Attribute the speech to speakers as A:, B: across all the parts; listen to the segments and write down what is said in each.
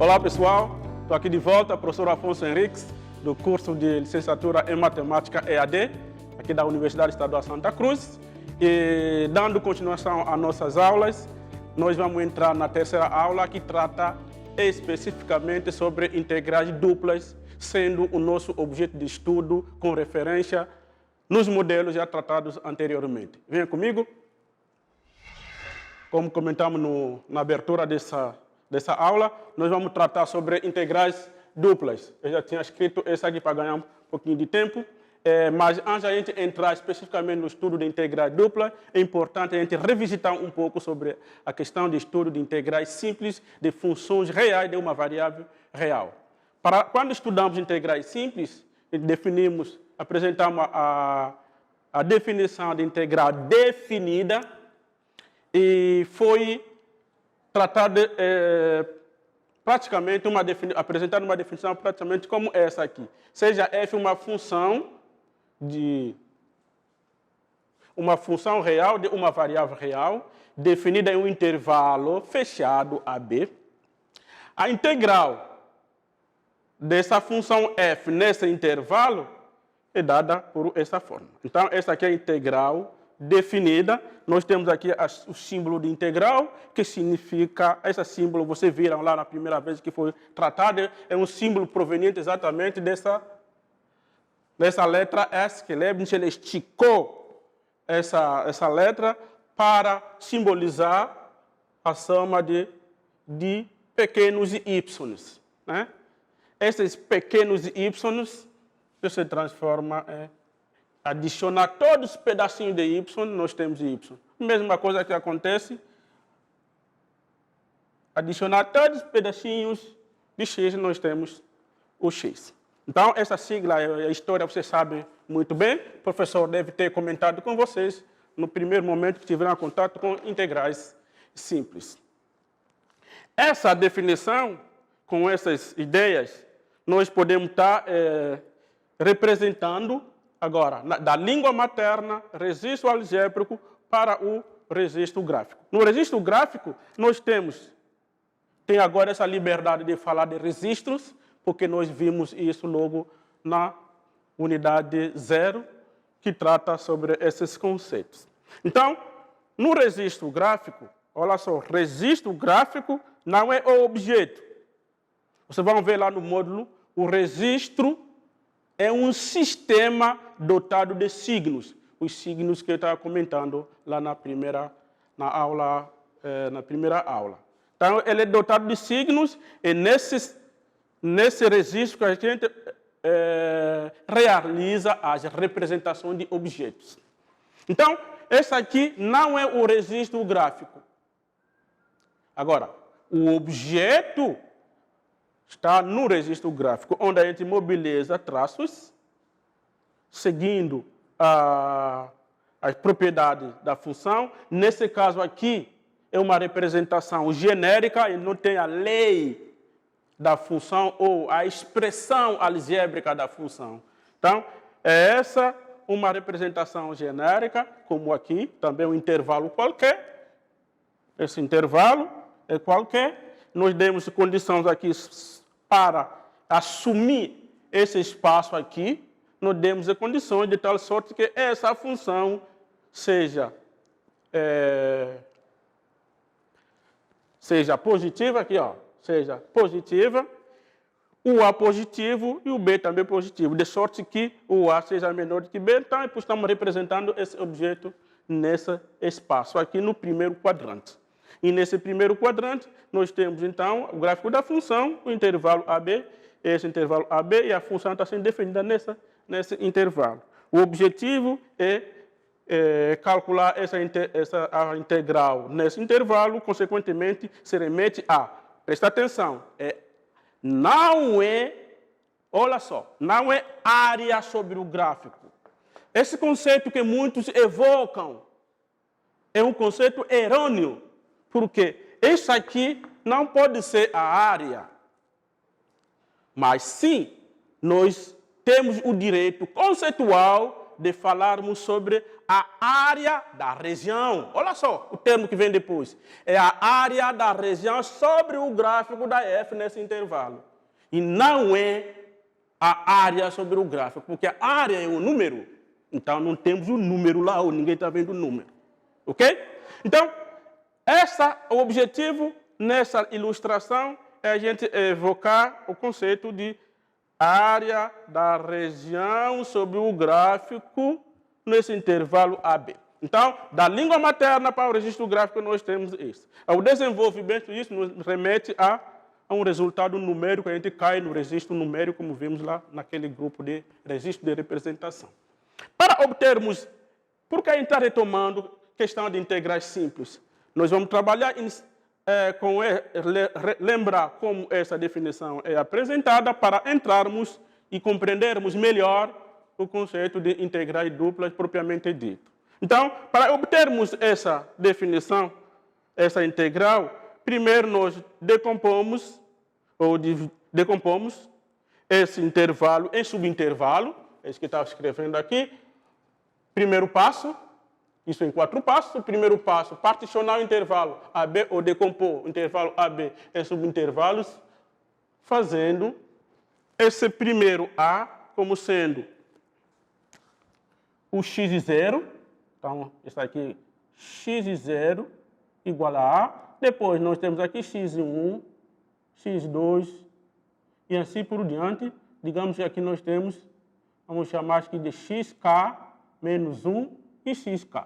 A: Olá pessoal, estou aqui de volta, professor Afonso Henriques, do curso de licenciatura em Matemática EAD, aqui da Universidade Estadual Santa Cruz. E dando continuação às nossas aulas, nós vamos entrar na terceira aula que trata especificamente sobre integrais duplas, sendo o nosso objeto de estudo com referência nos modelos já tratados anteriormente. Venha comigo. Como comentamos na abertura dessa aula, nós vamos tratar sobre integrais duplas. Eu já tinha escrito essa aqui para ganhar um pouquinho de tempo, mas antes de a gente entrar especificamente no estudo de integrais duplas, é importante a gente revisitar um pouco sobre a questão de estudo de integrais simples de funções reais de uma variável real. Quando estudamos integrais simples, apresentamos a definição de integral definida, e foi tratado praticamente apresentar uma definição praticamente como essa aqui. Seja f uma função real de uma variável real, definida em um intervalo fechado AB. A integral dessa função f nesse intervalo é dada por essa forma. Então, essa aqui é a integral definida. Nós temos aqui o símbolo de integral, que significa, esse símbolo, vocês viram lá na primeira vez que foi tratado, é um símbolo proveniente exatamente dessa letra S, que Leibniz ele esticou essa letra para simbolizar a soma de pequenos y. Né? Esses pequenos y se transforma em adicionar todos os pedacinhos de y, nós temos y. Mesma coisa que acontece, adicionar todos os pedacinhos de x, nós temos o x. Então, essa sigla, a história, você sabe muito bem, o professor deve ter comentado com vocês no primeiro momento que tiveram contato com integrais simples. Essa definição, com essas ideias, nós podemos estar representando agora, da língua materna, registro algébrico para o registro gráfico. No registro gráfico, nós tem agora essa liberdade de falar de registros, porque nós vimos isso logo na unidade 0, que trata sobre esses conceitos. Então, no registro gráfico, olha só, registro gráfico não é o objeto. Vocês vão ver lá no módulo, o registro é um sistema dotado de signos, os signos que eu estava comentando lá na primeira aula. Então, ele é dotado de signos e nesse registro que a gente realiza as representações de objetos. Então, esse aqui não é o registro gráfico. Agora, o objeto está no registro gráfico, onde a gente mobiliza traços, seguindo as propriedades da função. Nesse caso aqui, é uma representação genérica e não tem a lei da função ou a expressão algébrica da função. Então, é essa uma representação genérica, como aqui, também um intervalo qualquer. Esse intervalo é qualquer. Nós demos condições aqui para assumir esse espaço aqui, nós demos as condições de tal sorte que essa função seja positiva, aqui, ó, seja positiva, o A positivo e o B também positivo, de sorte que o A seja menor do que B. Então, estamos representando esse objeto nesse espaço aqui no primeiro quadrante. E nesse primeiro quadrante, nós temos, então, o gráfico da função, o intervalo AB, esse intervalo AB, e a função está sendo definida nesse intervalo. O objetivo é calcular a integral nesse intervalo, consequentemente, se remete a, presta atenção, olha só, não é área sobre o gráfico. Esse conceito que muitos evocam é um conceito errôneo, porque isso aqui não pode ser a área. Mas sim, nós temos o direito conceitual de falarmos sobre a área da região. Olha só o termo que vem depois. É a área da região sobre o gráfico da F nesse intervalo. E não é a área sobre o gráfico, porque a área é um número. Então não temos o número lá, ou ninguém está vendo o número. Ok? Então, o objetivo nessa ilustração é a gente evocar o conceito de área da região sobre o gráfico nesse intervalo AB. Então, da língua materna para o registro gráfico, nós temos isso. O desenvolvimento disso nos remete a um resultado numérico, a gente cai no registro numérico, como vimos lá naquele grupo de registro de representação. Para obtermos, porque a gente está retomando questão de integrais simples, nós vamos trabalhar lembrar como essa definição é apresentada para entrarmos e compreendermos melhor o conceito de integrais duplas propriamente dito. Então, para obtermos essa definição, essa integral, primeiro nós decompomos esse intervalo em subintervalo, é isso que estava escrevendo aqui. Primeiro passo, isso em 4 passos. O primeiro passo, particionar o intervalo AB ou decompor o intervalo AB em subintervalos, fazendo esse primeiro A como sendo o x0. Então, isso aqui, x0 igual a A. Depois, nós temos aqui x1, x2 e assim por diante. Digamos que aqui nós temos, vamos chamar aqui de xk menos 1 e xk.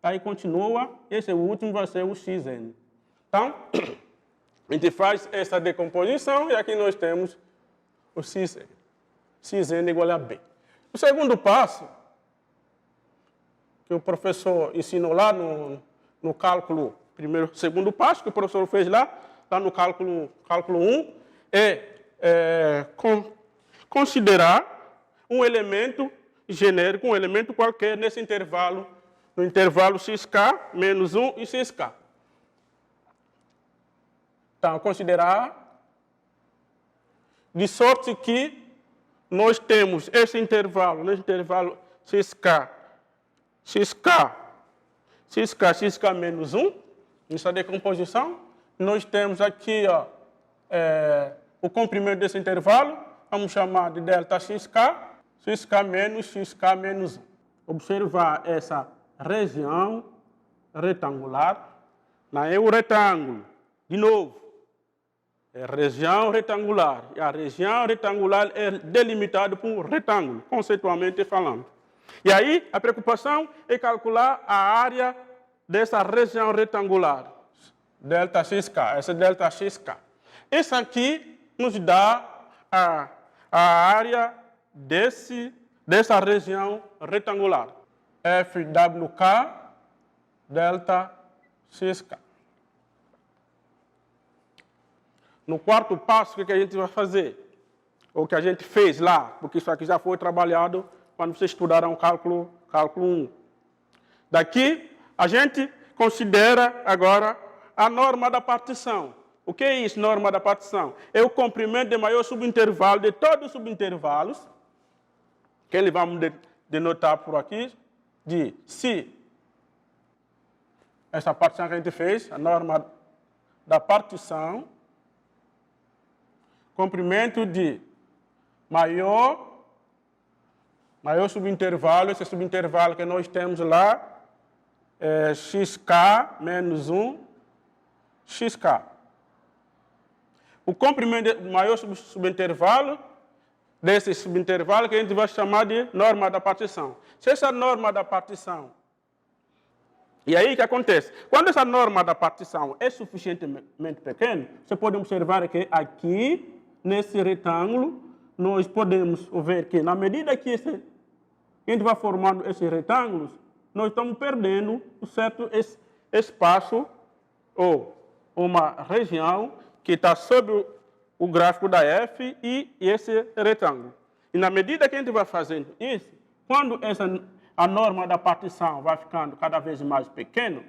A: Aí continua, esse último vai ser o xn. Então, a gente faz essa decomposição e aqui nós temos o xn. Xn igual a B. O segundo passo, que o professor ensinou lá no cálculo, segundo passo que o professor fez lá no cálculo 1, é considerar um elemento genérico, um elemento qualquer nesse intervalo, no intervalo xk menos 1 e xk. Então, considerar de sorte que nós temos esse intervalo, nesse intervalo xk menos 1, nessa decomposição, nós temos aqui o comprimento desse intervalo, vamos chamar de delta xk menos xk menos 1. Observar essa região retangular, não é o retângulo, de novo, é região retangular, e a região retangular é delimitada por um retângulo, conceitualmente falando. E aí, a preocupação é calcular a área dessa região retangular, delta xk, essa delta xk. Isso aqui nos dá a área dessa região retangular, FWK delta xk. No quarto passo, o que a gente vai fazer? O que a gente fez lá, porque isso aqui já foi trabalhado quando vocês estudaram cálculo 1. Daqui, a gente considera agora a norma da partição. O que é isso, norma da partição? É o comprimento de maior subintervalo de todos os subintervalos, que ele vamos denotar por aqui, de se essa partição que a gente fez, a norma da partição, comprimento de maior subintervalo, esse subintervalo que nós temos lá, é xk menos 1, xk. O comprimento de maior subintervalo, desse subintervalo que a gente vai chamar de norma da partição. Se essa norma da partição, e aí o que acontece? Quando essa norma da partição é suficientemente pequena, você pode observar que aqui, nesse retângulo, nós podemos ver que na medida que a gente vai formando esses retângulos, nós estamos perdendo um certo espaço ou uma região que está sob o gráfico da F e esse retângulo. E na medida que a gente vai fazendo isso, quando a norma da partição vai ficando cada vez mais pequena,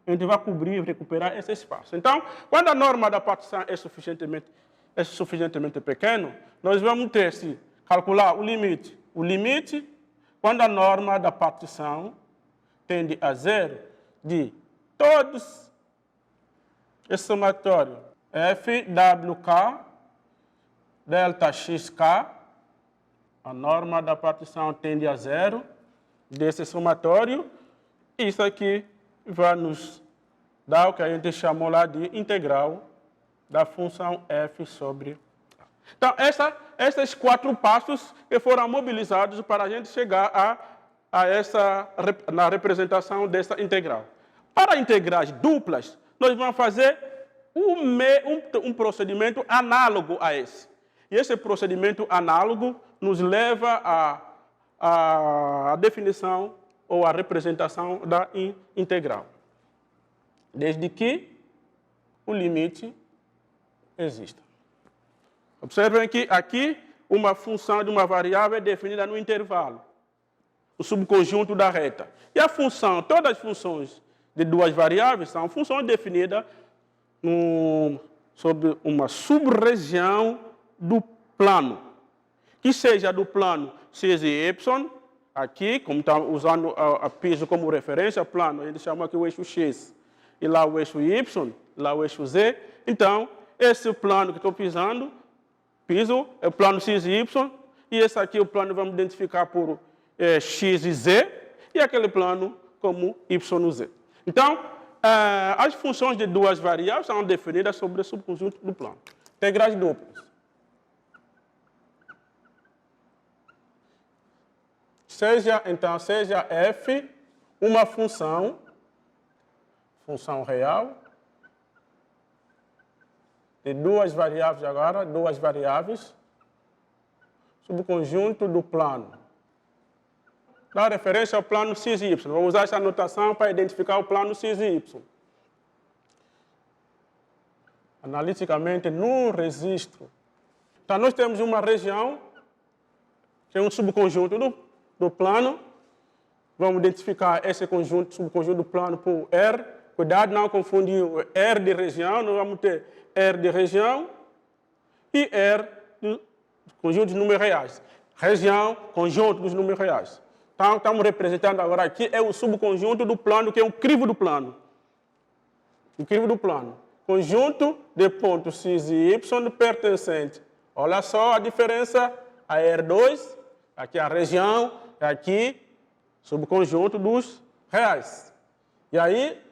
A: a gente vai cobrir e recuperar esse espaço. Então, quando a norma da partição é suficientemente pequeno, nós vamos ter que calcular o limite. O limite quando a norma da partição tende a zero, de todos esse somatório FWK delta XK, a norma da partição tende a zero desse somatório, isso aqui vai nos dar o que a gente chamou lá de integral da função f sobre a. Então, esses 4 passos que foram mobilizados para a gente chegar na representação dessa integral. Para integrais duplas, nós vamos fazer um procedimento análogo a esse. E esse procedimento análogo nos leva à definição ou à representação da integral. Desde que o limite exista. Observem que aqui uma função de uma variável é definida no intervalo, o subconjunto da reta. E a função, todas as funções de 2 variáveis são funções definidas sobre uma sub-região do plano, que seja do plano x e y, aqui, como está usando a piso como referência, plano, a gente chama aqui o eixo x, e lá o eixo y, lá o eixo z. Então, esse plano que estou pisando, piso, é o plano x e y, e esse aqui o plano vamos identificar por x e z, e aquele plano como y e z. Então, as funções de 2 variáveis são definidas sobre o subconjunto do plano. Integrais duplas. Seja f uma função real, de 2 variáveis agora, 2 variáveis, subconjunto do plano. Dá referência ao plano x e y. Vou usar essa notação para identificar o plano x e y. Analiticamente, no registro. Então, nós temos uma região, que é um subconjunto do plano. Vamos identificar esse subconjunto do plano por R. Cuidado, não confundir o R de região. Nós vamos ter R de região e R do conjunto de números reais. Região, conjunto dos números reais. Então, estamos representando agora aqui é o subconjunto do plano, que é o crivo do plano. O crivo do plano. Conjunto de pontos x e y pertencente. Olha só a diferença. A R2, aqui a região, aqui subconjunto dos reais. E aí,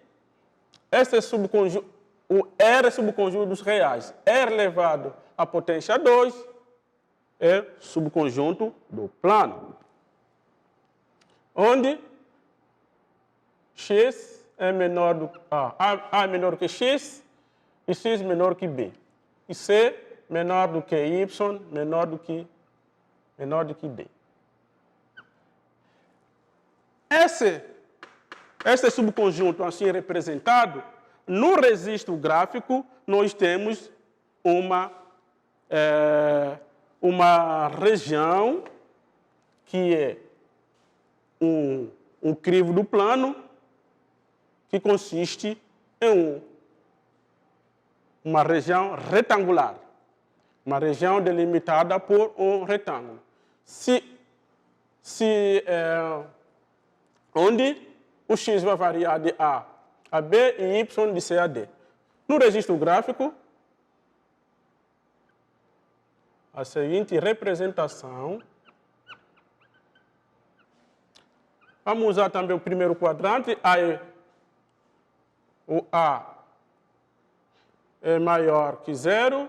A: esse subconjunto, o R é subconjunto dos reais. R elevado à potência 2 é subconjunto do plano. Onde x é menor do A é menor que x e x menor que B. E C menor do que y, menor do que D. Esse subconjunto assim representado, no registro gráfico, nós temos uma região que é um crivo do plano, que consiste em uma região retangular, uma região delimitada por um retângulo. Onde o x vai variar de A a B e y de C a D. No registro gráfico, a seguinte representação. Vamos usar também o primeiro quadrante. O A é maior que 0,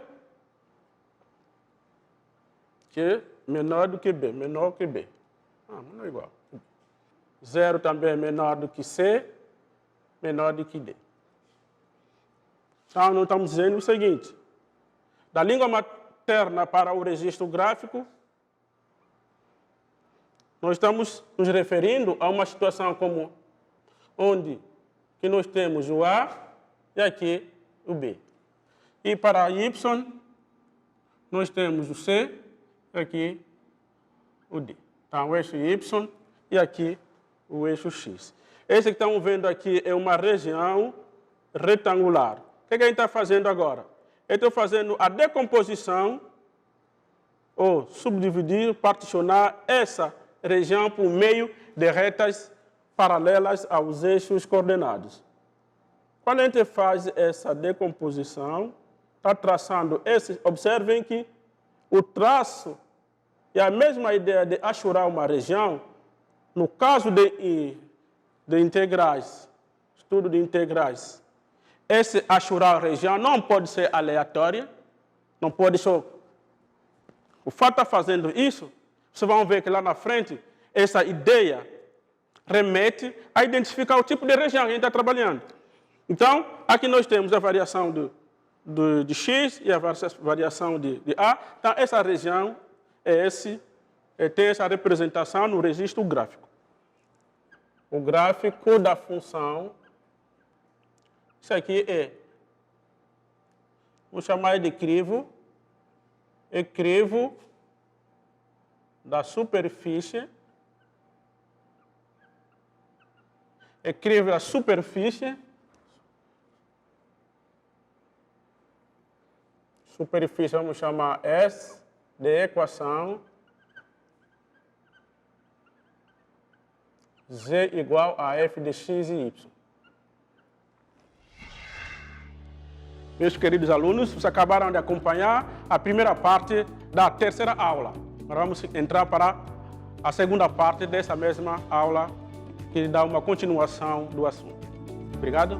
A: que é menor do que B, menor que B. Não é igual. 0 também é menor do que C, menor do que D. Então, nós estamos dizendo o seguinte: da língua materna para o registro gráfico, nós estamos nos referindo a uma situação como onde que nós temos o A e aqui o B. E para Y, nós temos o C e aqui o D. Então, o eixo Y e aqui o eixo X. Esse que estamos vendo aqui é uma região retangular. O que a gente está fazendo agora? Eu estou fazendo a decomposição, ou subdividir, particionar essa região por meio de retas paralelas aos eixos coordenados. Quando a gente faz essa decomposição, está traçando esse. Observem que o traço é a mesma ideia de achurar uma região. No caso de integrais, estudo de integrais, esse achurar a região não pode ser aleatória, não pode só. O fato de estar fazendo isso, vocês vão ver que lá na frente, essa ideia remete a identificar o tipo de região que a gente está trabalhando. Então, aqui nós temos a variação de x e a variação de a. Então, essa região tem essa representação no registro gráfico. O gráfico da função, isso aqui vamos chamar de crivo da superfície, crivo da superfície vamos chamar S de equação Z igual a f de x e y. Meus queridos alunos, vocês acabaram de acompanhar a primeira parte da terceira aula. Agora vamos entrar para a segunda parte dessa mesma aula, que dá uma continuação do assunto. Obrigado.